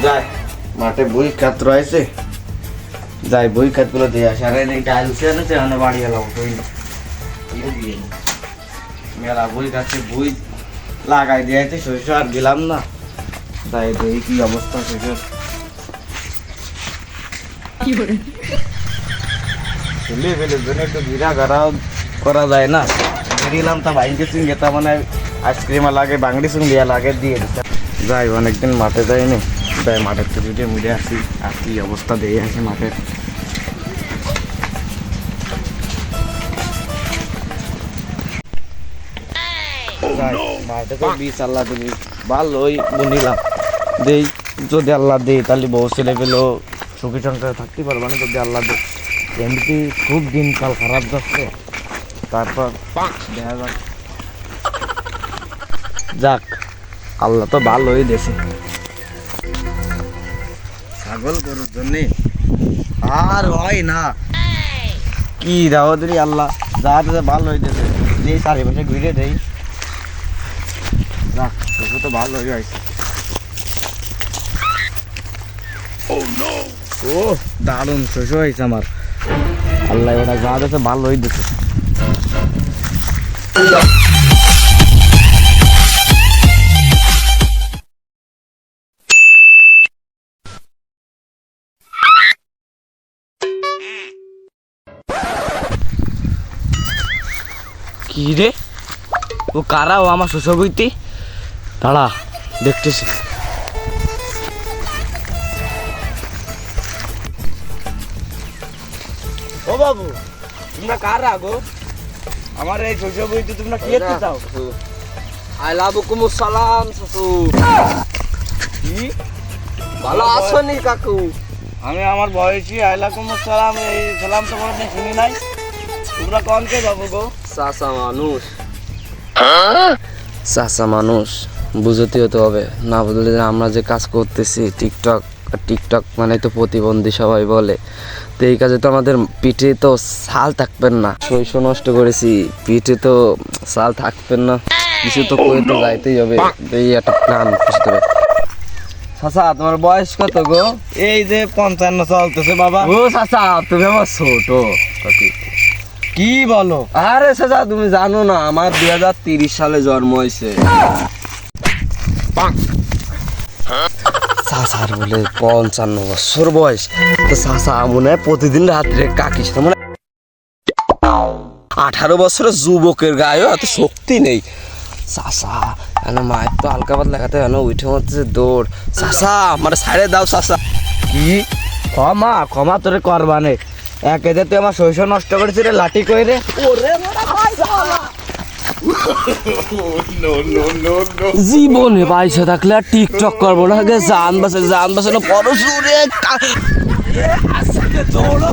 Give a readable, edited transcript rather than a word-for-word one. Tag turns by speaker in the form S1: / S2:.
S1: যাই মাঠে বই খাত রয়েছে, যাই বই খাতগুলো দিয়ে আসে। আর এই টাইলস এনেছে বাড়ি এলাম মেলা বই খাচ্ছে, বই লাগাই দিয়েছে শস্য আর দিলাম না। তাই দেখি কি অবস্থা শস্য ফেলে ফেলে জন্য একটু ঘিরা ঘাড়াও করা যায় না। বেরিয়েলাম তা ভাইকে সঙ্গে তা মানে আইসক্রিম লাগে বাঙড়ি সঙ্গে লাগে দিয়ে দিতে যাই। অনেকদিন মাঠে যাইনি, তাই মাঠের তো যদি মুড়ে আসি আর কি অবস্থা দিয়ে আসে মাঠের। মাঠে তো বীজ আল্লাহ দিবি ভালোই বুনিলাম দেই, যদি আল্লাহ দেই তাহলে বহু ছেলে পেলেও সুখী সংসারে থাকতে পারবো না। যদি আল্লাহ দেয় এমনিতে খুব দিনকাল খারাপ যাচ্ছে, তারপর দেখা যাক। যাক আল্লাহ তো ভালোই দেশে। ছাগল গরুর জন্যে আর হয় না কি দাওয়াতি আল্লাহ যা দেশে ভালোই দেশে দিয়ে চারিপাশে ঘুরে দেই। যাক তবু তো ভালোই হয়েছে। ও দারুণ শস্য হয়েছে আমার, আল্লাহ ওটা যা দেশে ভালোই দেশে। কি রে ও কারা? ও আমার শস্য বইতে দাঁড়া দেখতেছি। ও বাবু তোমরা কারা গো? আমার এই শস্য বইতে তোমরা কি করতে চাও?
S2: আলাইকুম আসসালাম শ্বশুর।
S1: কি
S2: ভালো আছো নি কাকু?
S1: আমি আমার বয়সী আলাইকুম আসসালাম এই সালাম তো কোনোদিন শুনি নাই। তোমরা কোন কে বাবু গো?
S2: চাচা মানুষ। চাচা মানুষ বুঝতে হতে হবে, না বুঝলে আমরা যে কাজ করতেছি টিকটক মানে তো প্রতিবন্ধী সবাই বলে, তো এই কাজে তো আমাদের পিঠে তো ছাল থাকবেন না। শস্য নষ্ট করেছি, পিঠে তো ছাল থাকবেন না, কিছু তো করে তো যাইতেই হবে। এই একটা প্ল্যান বুঝতে হবে।
S1: চাচা তোমার বয়স কত গো? এই যে 55 চলতেছে বাবা।
S2: ও চাচা তুমি আমার ছোট।
S1: কি বলো?
S2: আরে চাচা তুমি জানো না আমার 2030 সালে জন্ম হয়েছে। চাচার বলে 55 বছর বয়স, তো চাচা মনে হয় প্রতিদিন রাত্রে কাকিস মনে 18 বছরের যুবকের গায়েও এত শক্তি নেই। চাচা মায়ের তো হালকা পাতলা খাতে উঠে মরতেছে দৌড়। চাচা আমার ছাড়ে দাও চাচা।
S1: কি ক্ষমা ক্ষমা তোরে করবানে? একে যে তুই আমার শস্য নষ্ট করেছিস রে লাঠি কইরে।
S2: জীবনে পয়সা থাকলে আর টিকটক করবো না, আগে জান বাঁচানো পরশুরে দৌড়